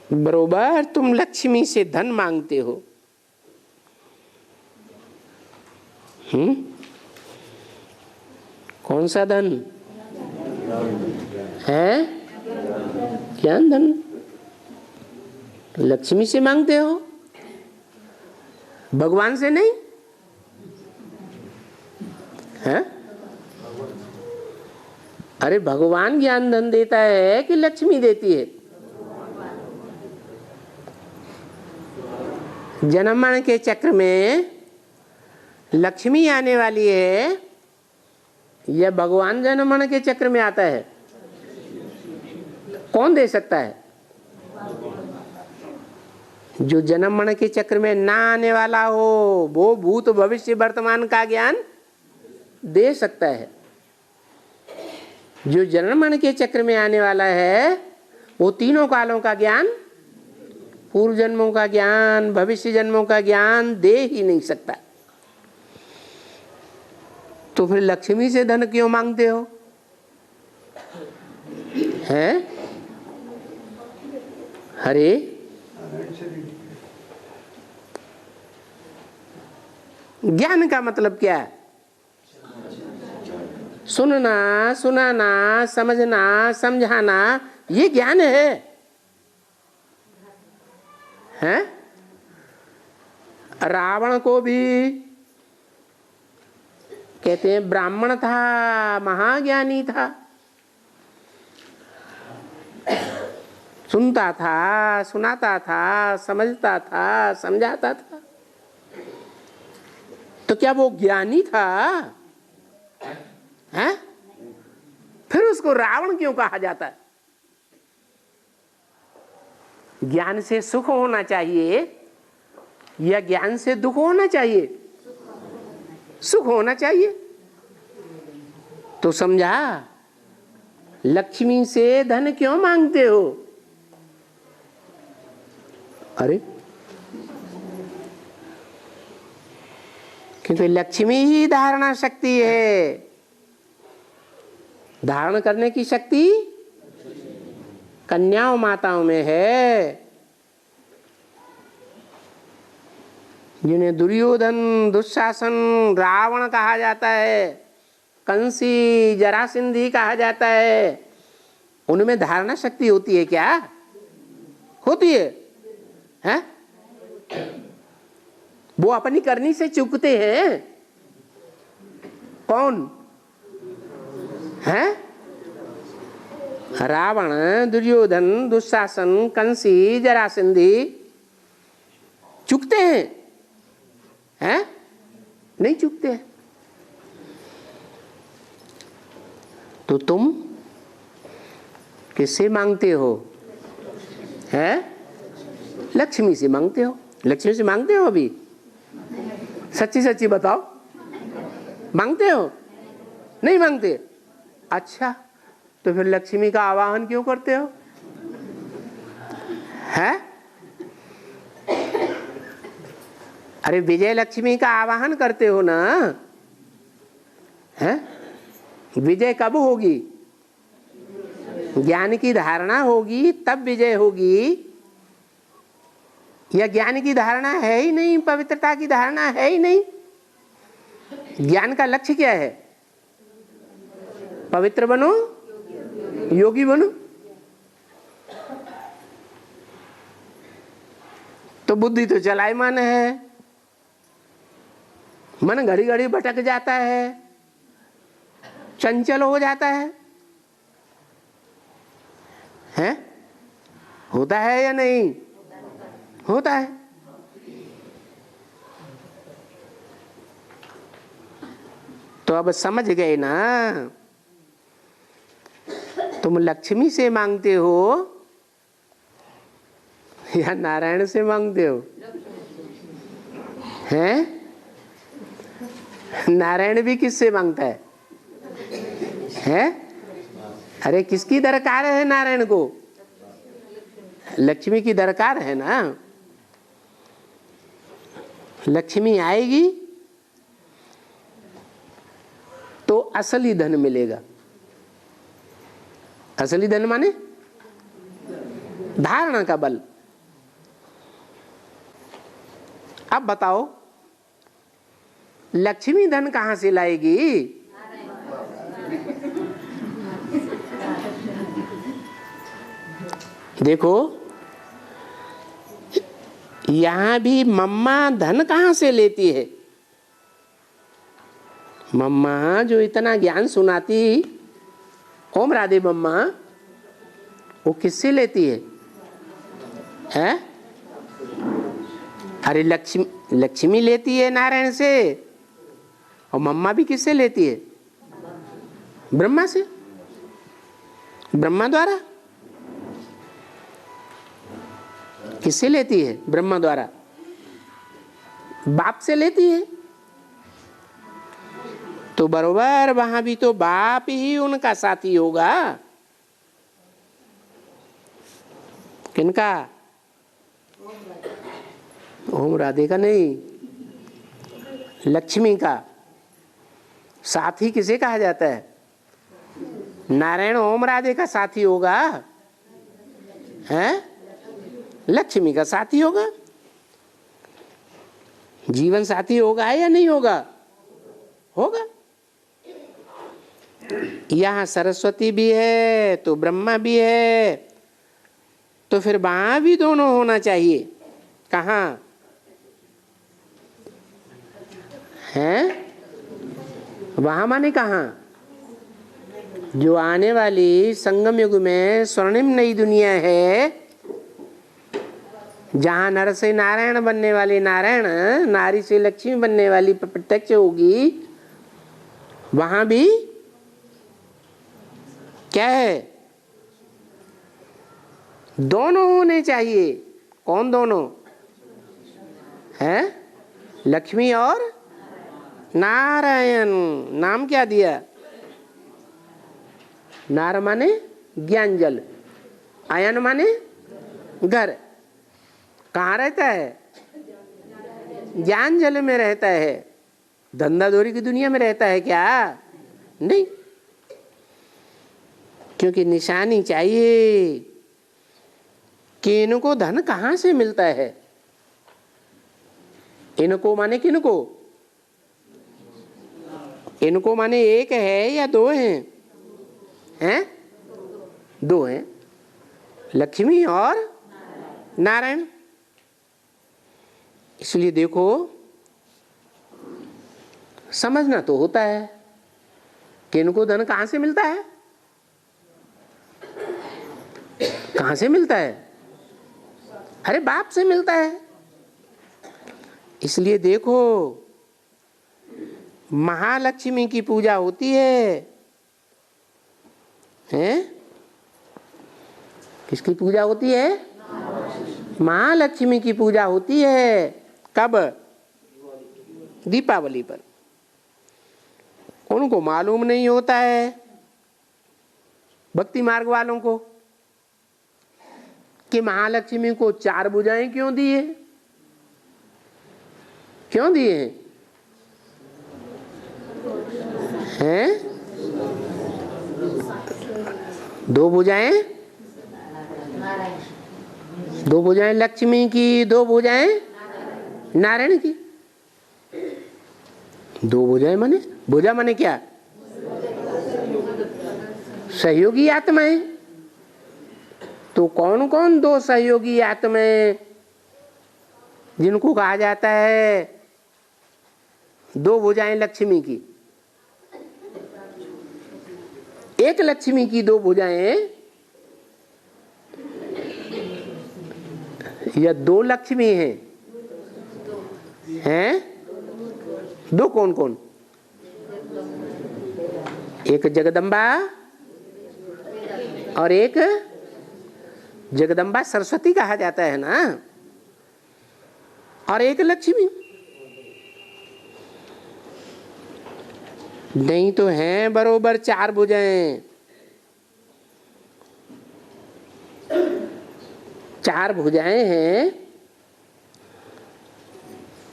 बरोबर तुम लक्ष्मी से धन मांगते हो। कौन सा धन है? ज्ञान धन लक्ष्मी से मांगते हो, भगवान से नहीं है? अरे भगवान ज्ञान धन देता है कि लक्ष्मी देती है? जन्म मरण के चक्र में लक्ष्मी आने वाली है या भगवान जन्म मरण के चक्र में आता है? कौन दे सकता है? जो जन्म मरण के चक्र में ना आने वाला हो वो भूत भविष्य वर्तमान का ज्ञान दे सकता है। जो जन्म मरण के चक्र में आने वाला है वो तीनों कालों का ज्ञान, पूर्व जन्मों का ज्ञान, भविष्य जन्मों का ज्ञान दे ही नहीं सकता। तो फिर लक्ष्मी से धन क्यों मांगते हो? हैं? हरे ज्ञान का मतलब क्या है? सुनना, सुनाना, समझना, समझाना, ये ज्ञान है। हैं? रावण को भी कहते हैं ब्राह्मण था, महाज्ञानी था, सुनता था, सुनाता था, समझता था, समझाता था। तो क्या वो ज्ञानी था? हैं? फिर उसको रावण क्यों कहा जाता है? ज्ञान से सुख होना चाहिए या ज्ञान से दुख होना चाहिए? सुख होना चाहिए। तो समझा? लक्ष्मी से धन क्यों मांगते हो? अरे क्योंकि लक्ष्मी ही धारणा शक्ति है। धारण करने की शक्ति कन्याओं माताओं में है, जिन्हें दुर्योधन, दुशासन, रावण कहा जाता है, कंसी, जरासंधी कहा जाता है। उनमें धारणा शक्ति होती है क्या? होती है, हैं? वो अपनी करनी से चूकते हैं। कौन है? रावण, दुर्योधन, दुशासन, कंसी, जरासंधी चूकते हैं? हैं? नहीं चूकते हैं। तो तुम किससे मांगते हो? हैं? लक्ष्मी से मांगते हो। लक्ष्मी से मांगते हो? अभी सच्ची सच्ची बताओ, मांगते हो? नहीं मांगते? अच्छा, तो फिर लक्ष्मी का आवाहन क्यों करते हो? है? अरे विजय लक्ष्मी का आवाहन करते हो ना? है? विजय कब होगी? ज्ञान की धारणा होगी तब विजय होगी, या ज्ञान की धारणा है ही नहीं, पवित्रता की धारणा है ही नहीं? ज्ञान का लक्ष्य क्या है? पवित्र बनो, योगी बनो। तो बुद्धि तो चलायमान है, मन घड़ी घड़ी भटक जाता है, चंचल हो जाता है। हैं? होता है या नहीं? होता है। तो अब समझ गए ना? तुम लक्ष्मी से मांगते हो या नारायण से मांगते हो? हैं? नारायण भी किससे मांगता है? हैं? अरे किसकी दरकार है नारायण को? लक्ष्मी की दरकार है ना। लक्ष्मी आएगी तो असली धन मिलेगा। असली धन माने धारणा का बल, अब बताओ लक्ष्मी धन कहां से लाएगी? देखो यहां भी मम्मा धन कहां से लेती है? मम्मा जो इतना ज्ञान सुनाती ओम राधे मम्मा, वो किससे लेती है? हैं? अरे लक्ष्मी लेती है नारायण से, और मम्मा भी किससे लेती है? ब्रह्मा से, ब्रह्मा द्वारा। किससे लेती है? ब्रह्मा द्वारा। बाप से लेती है। तो बरोबर वहां भी तो बाप ही उनका साथी होगा। किनका? ओम राधे का नहीं, लक्ष्मी का। साथी किसे कहा जाता है? नारायण ओम राधे का साथी होगा, हैं? लक्ष्मी का साथी होगा। जीवन साथी होगा या नहीं होगा? होगा। यहां सरस्वती भी है तो ब्रह्मा भी है, तो फिर वहां भी दोनों होना चाहिए। कहां है? वहां माने कहां? जो आने वाली संगम युग में स्वर्णिम नई दुनिया है, जहां नर से नारायण बनने वाली नारायण, नारी से लक्ष्मी बनने वाली प्रत्यक्ष होगी, वहां भी क्या है? दोनों होने चाहिए। कौन दोनों है? लक्ष्मी और नारायण। नाम क्या दिया? नार माने ज्ञान जल, आयन माने घर। कहाँ रहता है? ज्ञान जल में रहता है। धंधाधोरी की दुनिया में रहता है क्या? नहीं, क्योंकि निशानी चाहिए कि इनको धन कहां से मिलता है। इनको माने किनको? इनको माने एक है या दो हैं? हैं? दो हैं, लक्ष्मी और नारायण। इसलिए देखो समझना तो होता है कि इनको धन कहां से मिलता है। कहां से मिलता है? अरे बाप से मिलता है। इसलिए देखो महालक्ष्मी की पूजा होती है, हैं? किसकी पूजा होती है? महालक्ष्मी की पूजा होती है। कब? दीपावली पर। उनको मालूम नहीं होता है, भक्ति मार्ग वालों को, कि महालक्ष्मी को 4 भुजाएं क्यों दिए? क्यों दिए हैं? 2 भुजाएं, 2 भुजाएं लक्ष्मी की, 2 भुजाएं नारायण की। 2 भुजाएं माने, भुजा माने क्या? सहयोगी आत्माएं। तो कौन कौन 2 सहयोगी आत्माएं जिनको कहा जाता है 2 भुजाएं लक्ष्मी की? एक लक्ष्मी की 2 भुजाएं या 2 लक्ष्मी हैं? हैं? 2 कौन कौन? एक जगदम्बा और एक जगदम्बा सरस्वती कहा जाता है ना, और एक लक्ष्मी। नहीं तो हैं बरोबर 4 भुजाएं। 4 भुजाएं हैं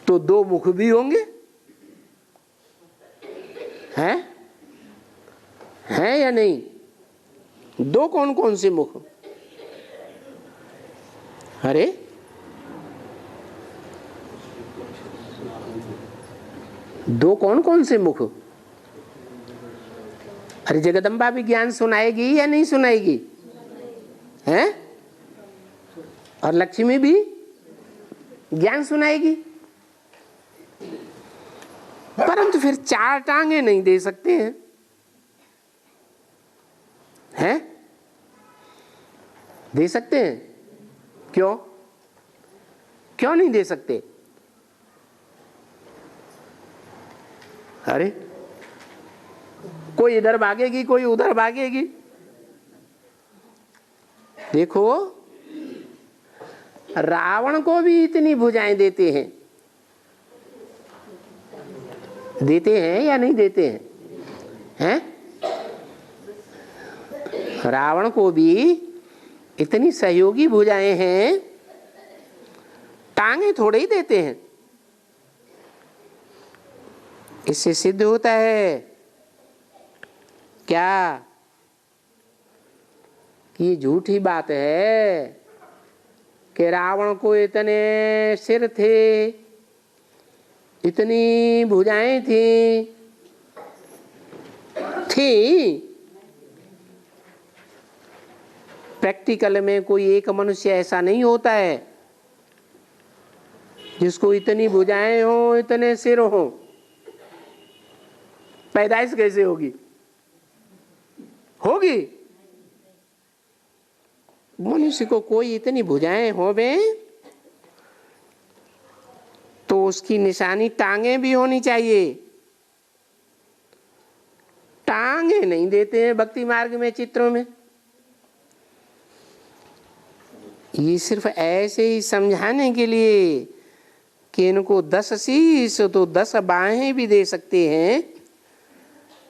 तो 2 मुख भी होंगे, हैं? हैं या नहीं? 2 कौन कौन से मुख? अरे दो कौन कौन से मुख? अरे जगदम्बा भी ज्ञान सुनाएगी या नहीं सुनाएगी? हैं? और लक्ष्मी भी ज्ञान सुनाएगी, परंतु फिर चार टांगे नहीं दे सकते हैं, हैं? दे सकते हैं? क्यों? क्यों नहीं दे सकते? अरे कोई इधर भागेगी, कोई उधर भागेगी। देखो, रावण को भी इतनी भुजाएं देते हैं, देते हैं या नहीं देते हैं? हैं? रावण को भी इतनी सहयोगी भुजाएं हैं, टांगे थोड़े ही देते हैं। इससे सिद्ध होता है क्या कि ये झूठी बात है कि रावण को इतने सिर थे, इतनी भुजाएं थी। प्रैक्टिकल में कोई एक मनुष्य ऐसा नहीं होता है जिसको इतनी भुजाएं हो, इतने सिर हो। पैदाइश कैसे होगी? होगी? मनुष्य को कोई इतनी भुजाएं होवे तो उसकी निशानी टांगे भी होनी चाहिए। टांगे नहीं देते हैं भक्ति मार्ग में, चित्रों में। ये सिर्फ ऐसे ही समझाने के लिए कि इनको 10 शीश तो 10 बाहें भी दे सकते हैं,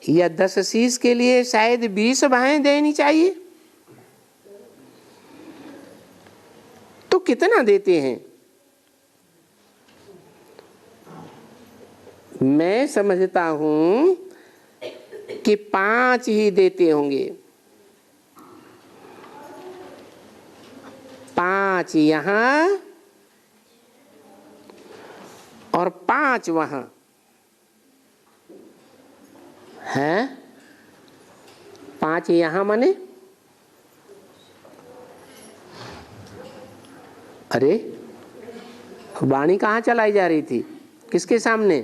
या 10 शीश के लिए शायद 20 बाहें देनी चाहिए। तो कितना देते हैं? मैं समझता हूं कि 5 ही देते होंगे। 5 यहां और 5 वहां है। 5 यहां माने, अरे वाणी कहाँ चलाई जा रही थी? किसके सामने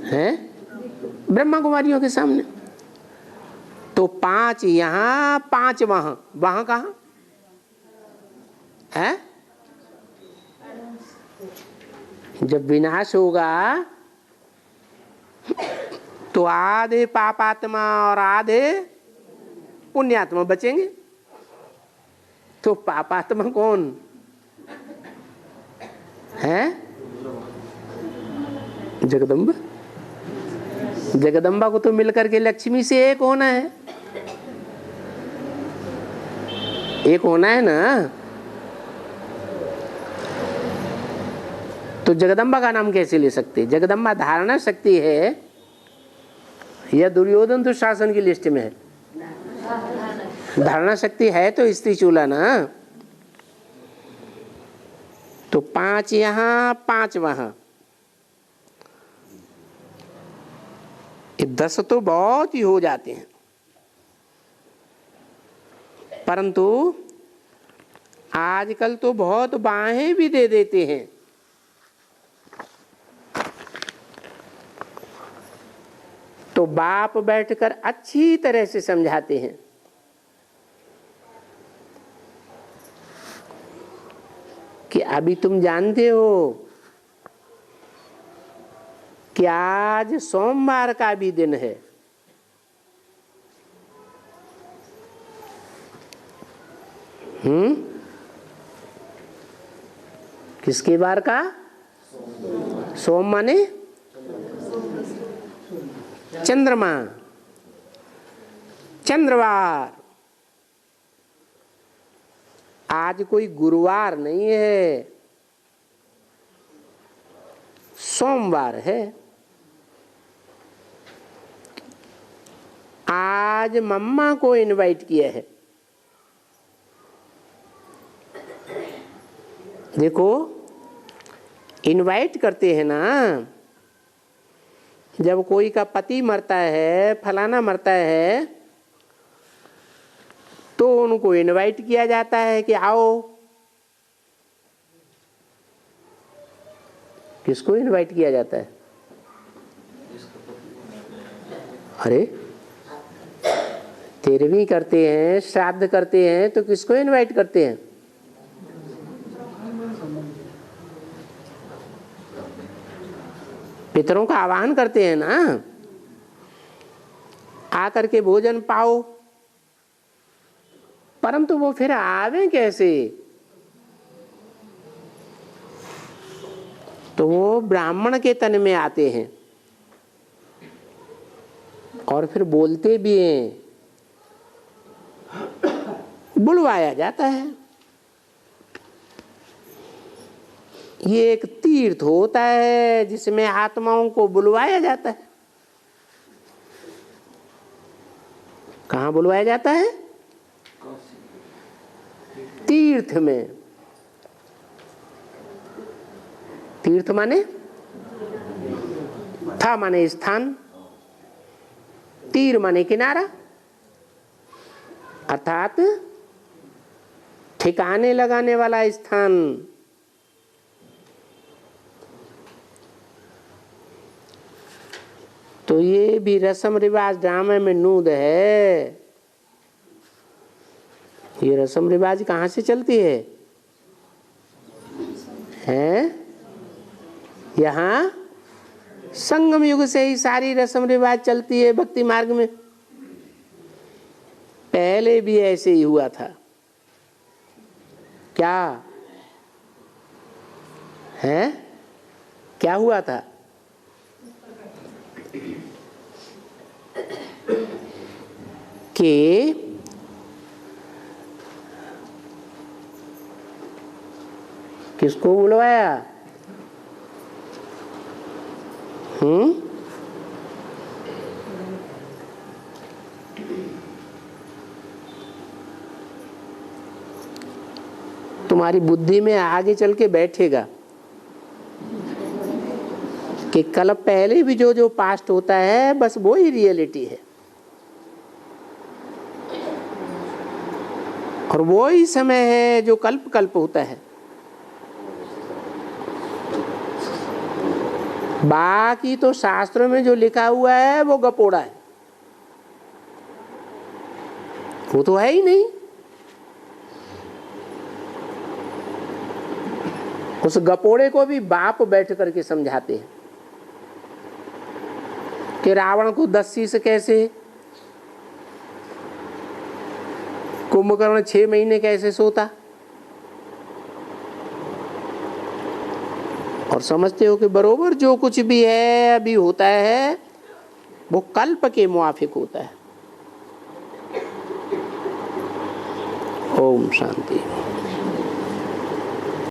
है? ब्रह्मा कुमारियों के सामने। तो 5 यहां, 5 वहां। वहां कहाँ है? जब विनाश होगा तो आधे पापात्मा और आधे पुण्यात्मा बचेंगे। तो पापात्मा कौन है? जगदम्बा। जगदम्बा को तो मिलकर के लक्ष्मी से एक होना है, एक होना है ना। तो जगदम्बा का नाम कैसे ले सकते? जगदम्बा धारणा शक्ति है या दुर्योधन दुशासन की लिस्ट में है? धारणा शक्ति है तो स्त्री चूल्हा ना। तो 5 यहां, 5 वहां। 10 तो बहुत ही हो जाते हैं, परंतु आजकल तो बहुत बाहें भी दे देते हैं। तो बाप बैठकर अच्छी तरह से समझाते हैं कि अभी तुम जानते हो कि आज सोमवार का भी दिन है। किसके बार का? सोम माने चंद्रमा, चंद्रवार। आज कोई गुरुवार नहीं है, सोमवार है। आज मम्मा को इनवाइट किया है। देखो, इनवाइट करते हैं ना जब कोई का पति मरता है, फलाना मरता है, तो उनको इनवाइट किया जाता है कि आओ। किसको इनवाइट किया जाता है? अरे तेरहवीं करते हैं, श्राद्ध करते हैं, तो किसको इनवाइट करते हैं? पितरों का आवाहन करते हैं ना, आकर के भोजन पाओ। परंतु वो फिर आवे कैसे? तो वो ब्राह्मण के तन में आते हैं और फिर बोलते भी हैं, बुलवाया जाता है। ये एक तीर्थ होता है जिसमें आत्माओं को बुलवाया जाता है। कहाँ बुलवाया जाता है? तीर्थ में। तीर्थ माने था माने स्थान, तीर माने किनारा, अर्थात ठिकाने लगाने वाला स्थान। तो ये भी रस्म रिवाज ड्रामे में नूद है। ये रस्म रिवाज कहाँ से चलती है? हैं? यहाँ संगम युग से ही सारी रस्म रिवाज चलती है भक्ति मार्ग में। पहले भी ऐसे ही हुआ था। क्या है? क्या हुआ था? कि किसको बुलवाया? तुम्हारी बुद्धि में आगे चल के बैठेगा कि कल पहले भी जो जो पास्ट होता है बस वो ही रियलिटी है, और वो ही समय है जो कल्प कल्प होता है। बाकी तो शास्त्रों में जो लिखा हुआ है वो गपोड़ा है, वो तो है ही नहीं। उस गपोड़े को भी बाप बैठ करके समझाते हैं कि रावण को 10 शीश कैसे, कुंभकर्ण 6 महीने कैसे सोता, और समझते हो कि बरोबर जो कुछ भी है अभी होता है वो कल्प के मुआफिक होता है। ओम शांति।